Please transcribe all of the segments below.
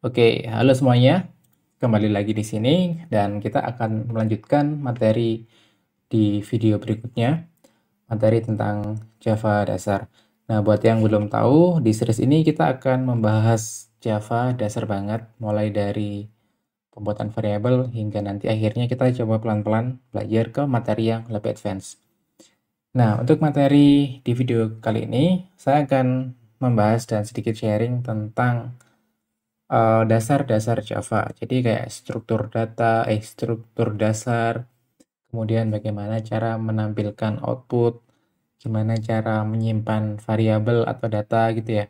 Oke, halo semuanya. Kembali lagi di sini dan kita akan melanjutkan materi di video berikutnya, materi tentang Java dasar. Nah, buat yang belum tahu, di series ini kita akan membahas Java dasar banget, mulai dari pembuatan variabel hingga nanti akhirnya kita coba pelan-pelan belajar ke materi yang lebih advance. Nah, untuk materi di video kali ini, saya akan membahas dan sedikit sharing tentang dasar-dasar Java. Jadi kayak struktur data, struktur dasar, kemudian bagaimana cara menampilkan output, gimana cara menyimpan variabel atau data gitu ya.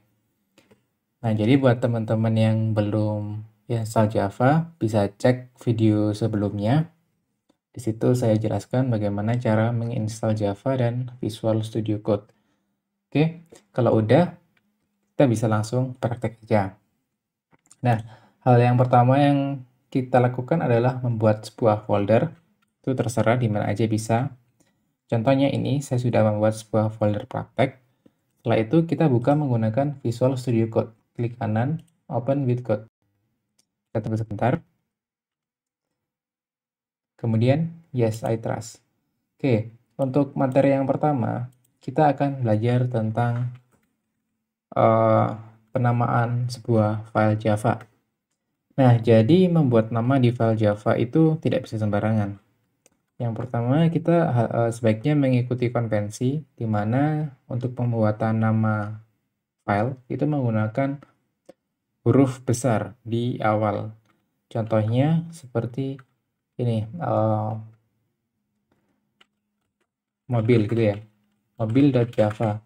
Nah, jadi buat teman-teman yang belum install Java, bisa cek video sebelumnya. Di situ saya jelaskan bagaimana cara menginstal Java dan Visual Studio Code. Oke, kalau udah, kita bisa langsung praktek aja. Nah, hal yang pertama yang kita lakukan adalah membuat sebuah folder. Itu terserah di mana aja bisa. Contohnya ini, saya sudah membuat sebuah folder praktek. Setelah itu, kita buka menggunakan Visual Studio Code. Klik kanan, Open with Code. Kita tunggu sebentar. Kemudian, Yes, I trust. Oke, untuk materi yang pertama, kita akan belajar tentang penamaan sebuah file Java. Nah, jadi membuat nama di file Java itu tidak bisa sembarangan. Yang pertama, kita sebaiknya mengikuti konvensi, di mana untuk pembuatan nama file itu menggunakan huruf besar di awal. Contohnya seperti ini, mobil gitu ya, mobil.java.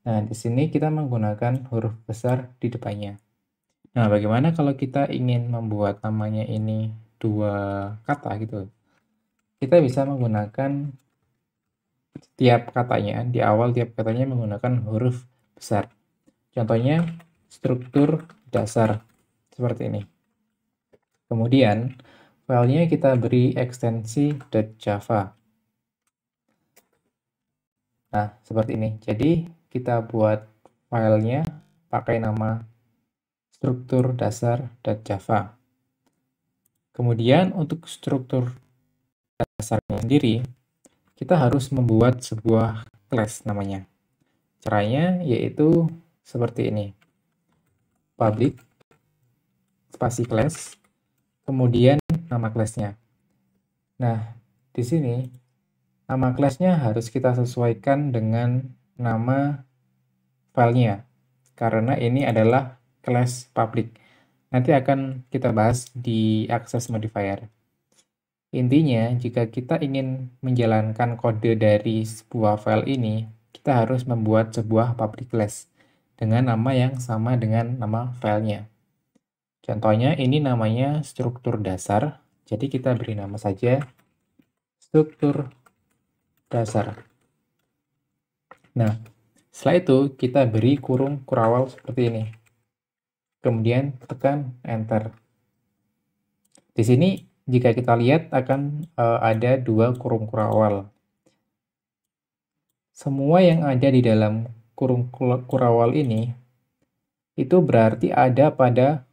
Nah, di sini kita menggunakan huruf besar di depannya. Nah, bagaimana kalau kita ingin membuat namanya ini dua kata gitu? Kita bisa menggunakan tiap katanya, di awal tiap katanya menggunakan huruf besar. Contohnya struktur dasar seperti ini. Kemudian filenya kita beri ekstensi .java. Nah, seperti ini. Jadi kita buat filenya pakai nama struktur dasar.java. Kemudian untuk struktur dasarnya sendiri, kita harus membuat sebuah class namanya. Caranya yaitu seperti ini. Public spasi class, kemudian nama kelasnya. Nah, di sini nama kelasnya harus kita sesuaikan dengan nama filenya, karena ini adalah kelas public. Nanti akan kita bahas di access modifier. Intinya, jika kita ingin menjalankan kode dari sebuah file ini, kita harus membuat sebuah public class dengan nama yang sama dengan nama filenya. Contohnya ini namanya struktur dasar, jadi kita beri nama saja struktur dasar. Nah, setelah itu kita beri kurung kurawal seperti ini. Kemudian tekan enter. Di sini jika kita lihat akan ada dua kurung kurawal. Semua yang ada di dalam kurung kurawal ini itu berarti ada pada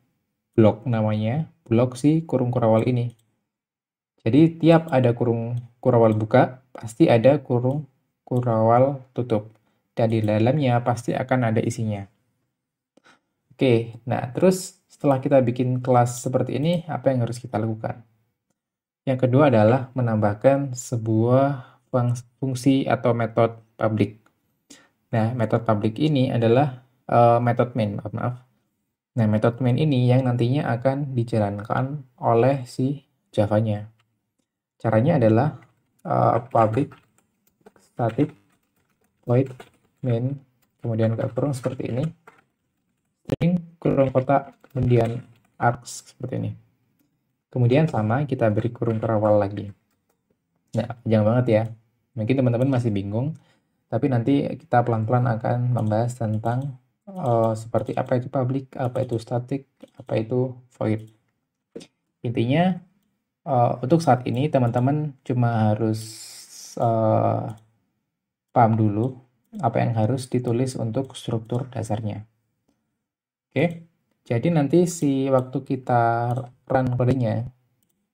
blok namanya, blok si kurung kurawal ini. Jadi tiap ada kurung kurawal buka, pasti ada kurung kurawal tutup. Dan di dalamnya pasti akan ada isinya. Oke, nah terus setelah kita bikin kelas seperti ini, apa yang harus kita lakukan? Yang kedua adalah menambahkan sebuah fungsi atau metode public. Nah, metode public ini adalah metode main, maaf. Nah, metode main ini yang nantinya akan dijalankan oleh si Java-nya. Caranya adalah public static void main, kemudian buka kurung seperti ini, string kurung kotak, kemudian args seperti ini. Kemudian sama kita beri kurung kerawal lagi. Nah, panjang banget ya. Mungkin teman-teman masih bingung, tapi nanti kita pelan-pelan akan membahas tentang seperti apa itu public, apa itu static, apa itu void. Intinya untuk saat ini teman-teman cuma harus paham dulu apa yang harus ditulis untuk struktur dasarnya. Oke, Jadi nanti waktu kita run kodenya,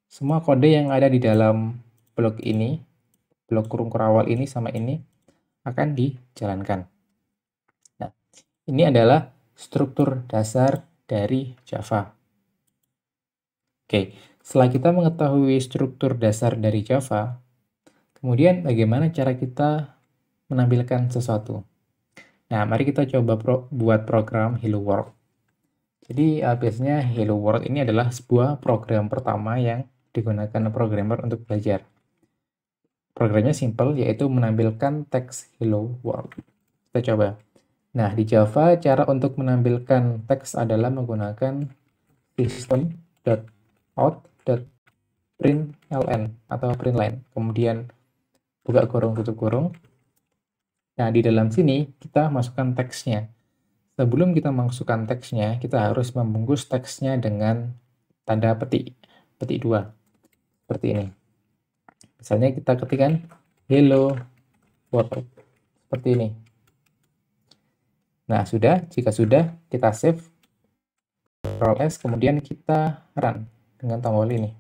semua kode yang ada di dalam blok ini, blok kurung kurawal ini sama ini, akan dijalankan. Nah, ini adalah struktur dasar dari Java. Oke, setelah kita mengetahui struktur dasar dari Java, kemudian bagaimana cara kita menampilkan sesuatu. Nah, mari kita coba buat program Hello World. Jadi, biasanya Hello World ini adalah sebuah program pertama yang digunakan programmer untuk belajar. Programnya simple, yaitu menampilkan teks Hello World. Kita coba. Nah, di Java, cara untuk menampilkan teks adalah menggunakan system.out.println atau println. Kemudian buka kurung, tutup kurung. Nah, di dalam sini kita masukkan teksnya. Sebelum kita masukkan teksnya, kita harus membungkus teksnya dengan tanda petik 2, seperti ini. Misalnya kita ketikkan Hello World, seperti ini. Nah, jika sudah, kita save, Ctrl S, kemudian kita run dengan tombol ini.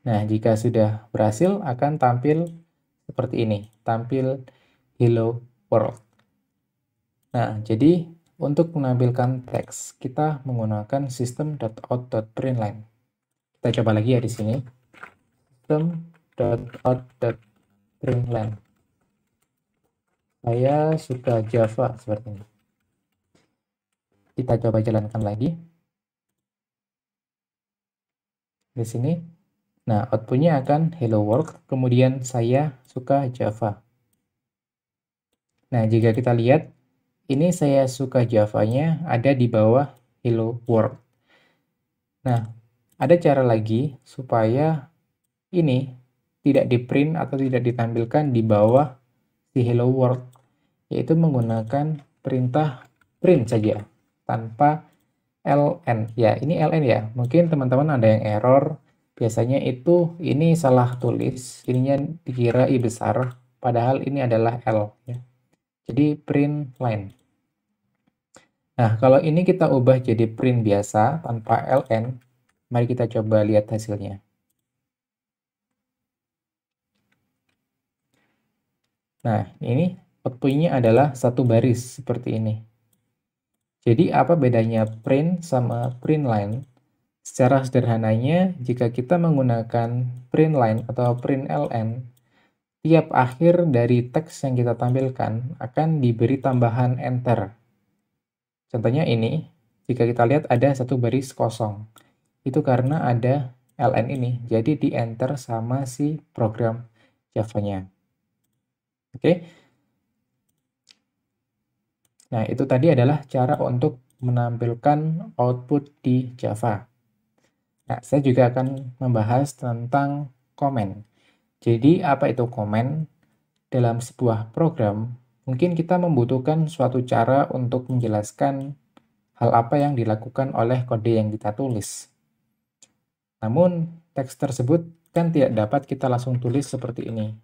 Nah, jika sudah berhasil, akan tampil seperti ini, tampil Hello World. Nah, jadi untuk menampilkan teks, kita menggunakan system.out.println. Kita coba lagi ya di sini. System.out.println. Saya suka Java, seperti ini. Kita coba jalankan lagi. Di sini. Nah, outputnya akan Hello World, kemudian saya suka Java. Nah, jika kita lihat, ini saya suka Java-nya ada di bawah Hello World. Nah, ada cara lagi supaya ini tidak di-print atau tidak ditampilkan di bawah si Hello World, yaitu menggunakan perintah print saja, tanpa ln. Ya, ini ln ya. Mungkin teman-teman ada yang error. Biasanya itu ini salah tulis, ininya dikira I besar, padahal ini adalah L. Ya. Jadi print line. Nah, kalau ini kita ubah jadi print biasa tanpa ln, mari kita coba lihat hasilnya. Nah, ini outputnya adalah satu baris seperti ini. Jadi apa bedanya print sama print line? Secara sederhananya, jika kita menggunakan print line atau print ln, tiap akhir dari teks yang kita tampilkan akan diberi tambahan enter. Contohnya ini, jika kita lihat ada satu baris kosong. Itu karena ada ln ini, jadi di enter sama si program Java-nya. Oke. Nah, itu tadi adalah cara untuk menampilkan output di Java. Nah, saya juga akan membahas tentang komen. Jadi, apa itu komen? Dalam sebuah program, mungkin kita membutuhkan suatu cara untuk menjelaskan hal apa yang dilakukan oleh kode yang kita tulis. Namun, teks tersebut kan tidak dapat kita langsung tulis seperti ini.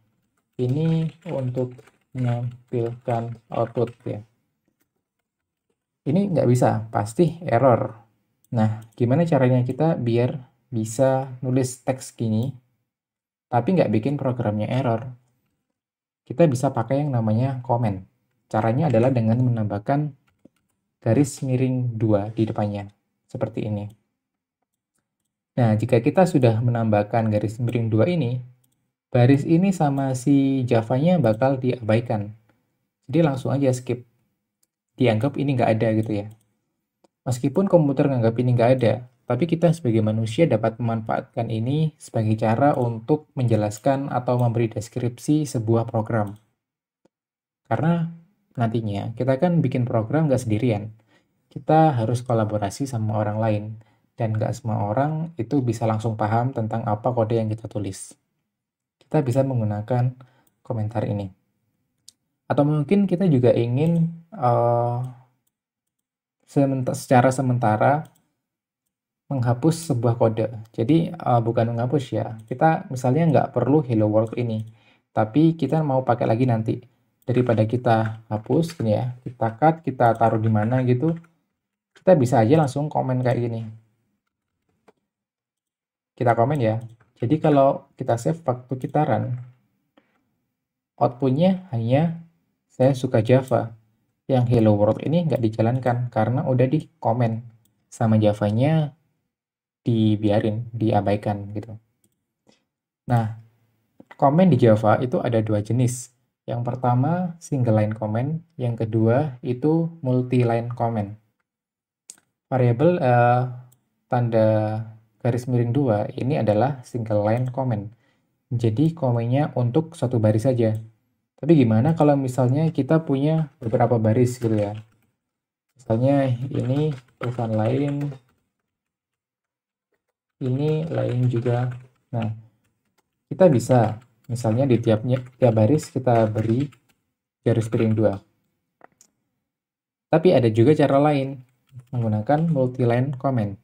Ini untuk menampilkan output ya. Ini nggak bisa, pasti error. Nah, gimana caranya kita biar bisa nulis teks gini, tapi nggak bikin programnya error? Kita bisa pakai yang namanya komen. Caranya adalah dengan menambahkan garis miring 2 di depannya, seperti ini. Nah, jika kita sudah menambahkan garis miring 2 ini, baris ini sama si Java-nya bakal diabaikan. Jadi langsung aja skip. Dianggap ini nggak ada gitu ya. Meskipun komputer nganggap ini nggak ada, tapi kita sebagai manusia dapat memanfaatkan ini sebagai cara untuk menjelaskan atau memberi deskripsi sebuah program. Karena nantinya kita kan bikin program nggak sendirian. Kita harus kolaborasi sama orang lain. Dan nggak semua orang itu bisa langsung paham tentang apa kode yang kita tulis. Kita bisa menggunakan komentar ini. Atau mungkin kita juga ingin secara sementara menghapus sebuah kode. Jadi bukan menghapus ya. Kita misalnya nggak perlu Hello World ini, tapi kita mau pakai lagi nanti. daripada kita hapus gini ya, kita cut, kita taruh di mana gitu, kita bisa aja langsung komen kayak gini. Kita komen ya. Jadi kalau kita save waktu kita run, outputnya hanya saya suka Java. Yang hello world ini nggak dijalankan karena udah di komen sama Javanya, dibiarin, diabaikan gitu. Nah, komen di Java itu ada dua jenis. Yang pertama single line comment, yang kedua itu multi line comment. Variabel tanda garis miring 2 ini adalah single line comment. Jadi komennya untuk satu baris saja. Tapi gimana kalau misalnya kita punya beberapa baris gitu ya. Misalnya ini pesan lain, ini lain juga. Nah, kita bisa misalnya di tiap baris kita beri garis miring 2. Tapi ada juga cara lain menggunakan multi-line comment.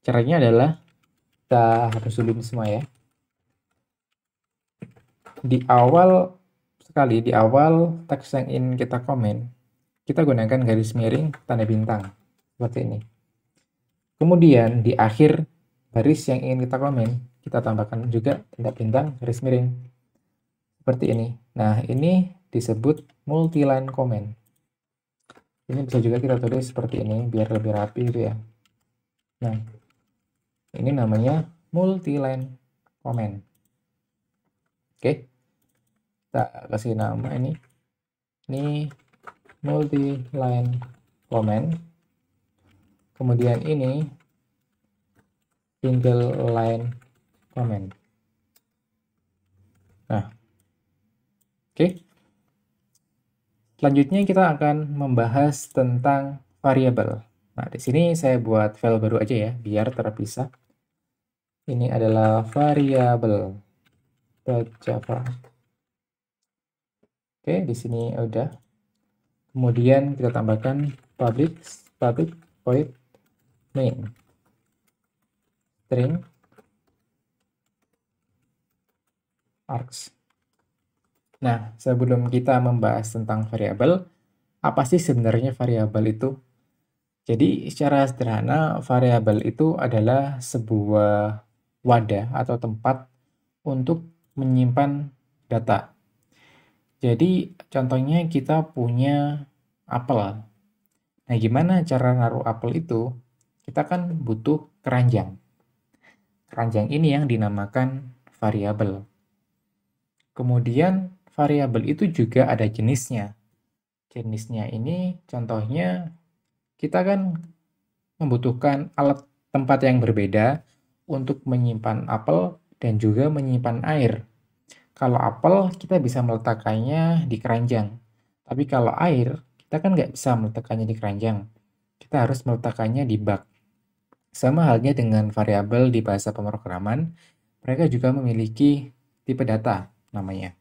Caranya adalah kita hapus dulu semua ya. Di awal teks yang ingin kita komen, kita gunakan garis miring tanda bintang seperti ini. Kemudian di akhir baris yang ingin kita komen, kita tambahkan juga tanda bintang garis miring seperti ini. Nah, ini disebut multi-line comment. Ini bisa juga kita tulis seperti ini biar lebih rapi gitu ya. Nah, ini namanya multi-line comment. Oke, kita kasih nama ini multi-line comment. Kemudian ini single line comment. Nah, oke. Selanjutnya kita akan membahas tentang variabel. Nah, di sini saya buat file baru aja ya, biar terpisah. Ini adalah variabel Java. Oke, di sini udah. Kemudian kita tambahkan public void main string args. Nah, sebelum kita membahas tentang variabel, apa sih sebenarnya variabel itu? Jadi, secara sederhana, variabel itu adalah sebuah wadah atau tempat untuk menyimpan data. Jadi, contohnya kita punya apel. Nah, gimana cara naruh apel itu? Kita kan butuh keranjang. Keranjang ini yang dinamakan variabel. Kemudian, variabel itu juga ada jenisnya. Jenisnya ini contohnya kita kan membutuhkan alat tempat yang berbeda untuk menyimpan apel dan juga menyimpan air. Kalau apel kita bisa meletakkannya di keranjang. Tapi kalau air kita kan nggak bisa meletakkannya di keranjang. Kita harus meletakkannya di bak. Sama halnya dengan variabel di bahasa pemrograman, mereka juga memiliki tipe data namanya.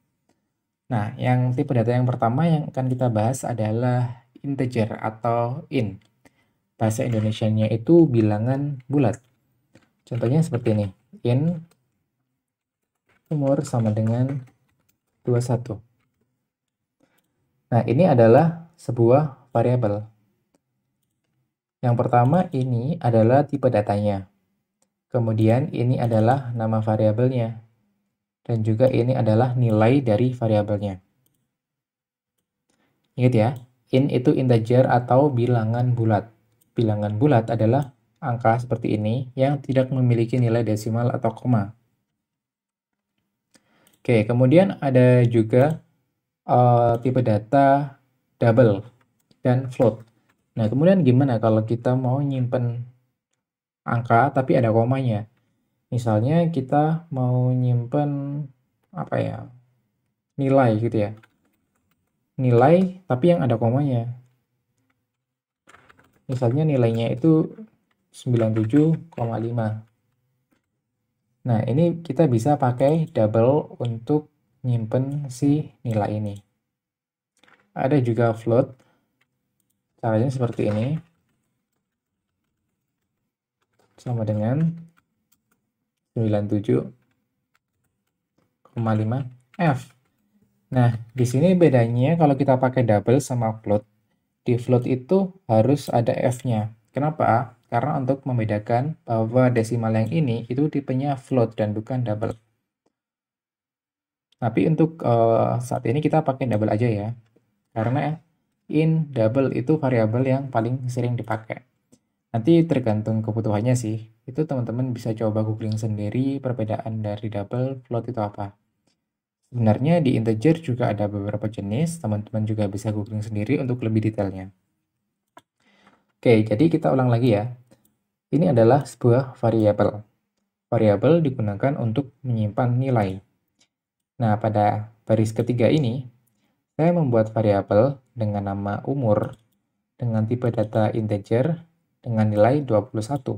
Nah, yang tipe data yang pertama yang akan kita bahas adalah integer atau int. Bahasa Indonesianya itu bilangan bulat. Contohnya seperti ini. Int umur sama dengan 21. Nah, ini adalah sebuah variabel. Yang pertama ini adalah tipe datanya. Kemudian ini adalah nama variabelnya. Dan juga ini adalah nilai dari variabelnya. Ingat ya, int itu integer atau bilangan bulat. Bilangan bulat adalah angka seperti ini yang tidak memiliki nilai desimal atau koma. Oke, kemudian ada juga tipe data double dan float. Nah, kemudian gimana kalau kita mau nyimpen angka tapi ada komanya? Misalnya kita mau nyimpen apa ya? Nilai gitu ya. Nilai tapi yang ada komanya. Misalnya nilainya itu 97,5. Nah, ini kita bisa pakai double untuk nyimpen si nilai ini. Ada juga float. Caranya seperti ini. Sama dengan 97,5 F. Nah, di sini bedanya kalau kita pakai double sama float. Di float itu harus ada F-nya. Kenapa? Karena untuk membedakan bahwa desimal yang ini itu tipenya float dan bukan double. Tapi untuk saat ini kita pakai double aja ya. Karena in double itu variabel yang paling sering dipakai. Nanti tergantung kebutuhannya sih. Itu teman-teman bisa coba googling sendiri perbedaan dari double float itu apa. Sebenarnya di integer juga ada beberapa jenis, teman-teman juga bisa googling sendiri untuk lebih detailnya. Oke, jadi kita ulang lagi ya. Ini adalah sebuah variabel. Variabel digunakan untuk menyimpan nilai. Nah, pada baris ketiga ini, saya membuat variabel dengan nama umur, dengan tipe data integer, dengan nilai 21.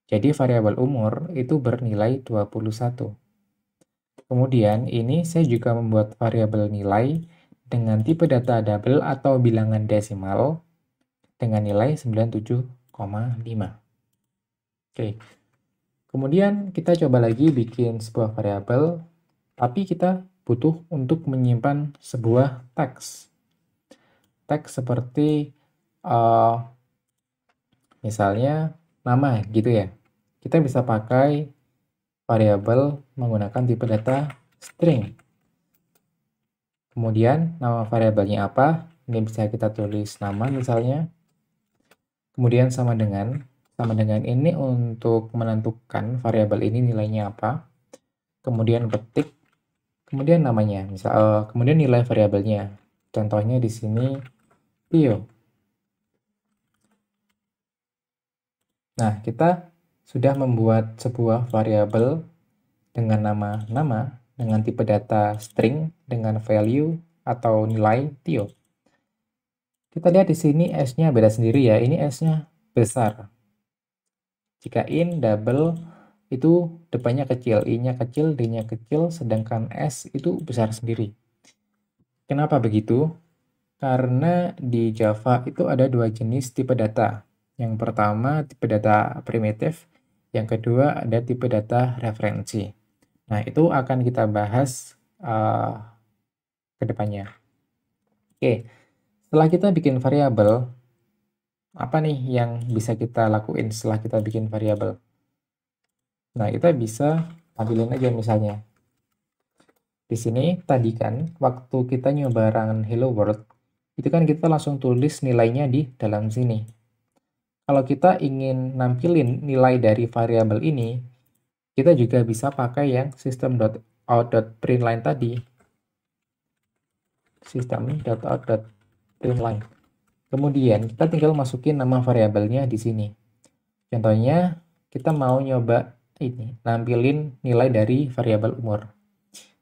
Jadi variabel umur itu bernilai 21. Kemudian ini saya juga membuat variabel nilai dengan tipe data double atau bilangan desimal dengan nilai 97,5. Oke. Kemudian kita coba lagi bikin sebuah variabel, tapi kita butuh untuk menyimpan sebuah teks. Teks seperti misalnya nama gitu ya. Kita bisa pakai variabel menggunakan tipe data string. Kemudian nama variabelnya apa? Ini bisa kita tulis nama misalnya. Kemudian sama dengan ini untuk menentukan variabel ini nilainya apa. Kemudian ketik, kemudian namanya, kemudian nilai variabelnya. Contohnya di sini Tio. Nah, kita sudah membuat sebuah variabel dengan nama, dengan tipe data string, dengan value atau nilai Tio. Kita lihat di sini S-nya beda sendiri ya, ini S-nya besar. Jika in double itu depannya kecil, I-nya kecil, D-nya kecil, sedangkan S itu besar sendiri. Kenapa begitu? Karena di Java itu ada dua jenis tipe data. Yang pertama tipe data primitif, yang kedua ada tipe data referensi. Nah, itu akan kita bahas ke depannya. Oke, setelah kita bikin variabel, apa nih yang bisa kita lakuin setelah kita bikin variabel? Nah, kita bisa ambilin aja misalnya. Di sini tadi kan waktu kita nyoba run hello world, itu kan kita langsung tulis nilainya di dalam sini. Kalau kita ingin nampilin nilai dari variabel ini, kita juga bisa pakai yang system.out.println tadi. System.out.println. Kemudian kita tinggal masukin nama variabelnya di sini. Contohnya kita mau nyoba ini, nampilin nilai dari variabel umur.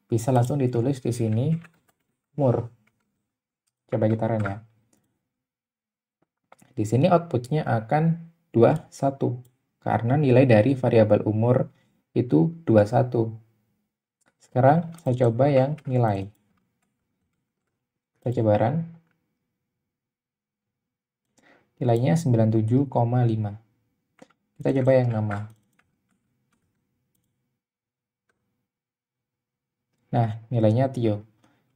Bisa langsung ditulis di sini umur. Coba kita run ya. Di sini outputnya akan 21 karena nilai dari variabel umur itu 21. Sekarang saya coba yang nilai. Kita coba run. Nilainya 97,5. Kita coba yang nama. Nah, nilainya Tio.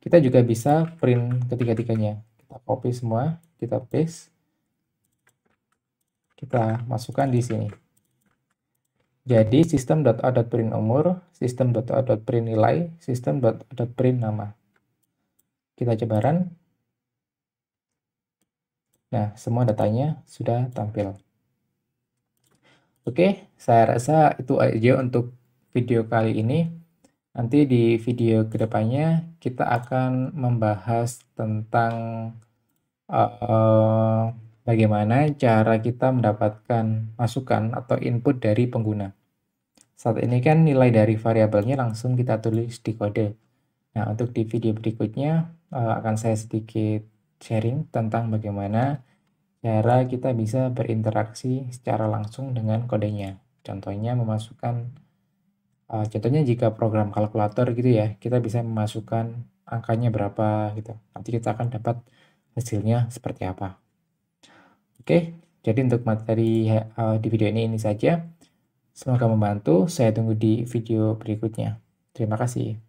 Kita juga bisa print ketiga-tiganya. Kita copy semua, kita paste. Kita masukkan di sini. Jadi system.out.print umur, system.out.print nilai, system.out.print nama. Kita coba run. Nah, semua datanya sudah tampil. Oke, saya rasa itu aja untuk video kali ini. Nanti di video kedepannya kita akan membahas tentang bagaimana cara kita mendapatkan masukan atau input dari pengguna. Saat ini kan nilai dari variabelnya langsung kita tulis di kode. Nah, untuk di video berikutnya akan saya sedikit sharing tentang bagaimana cara kita bisa berinteraksi secara langsung dengan kodenya. Contohnya memasukkan, contohnya jika program kalkulator gitu ya, kita bisa memasukkan angkanya berapa gitu. Nanti kita akan dapat hasilnya seperti apa. Oke, jadi untuk materi di video ini saja. Semoga membantu. Saya tunggu di video berikutnya. Terima kasih.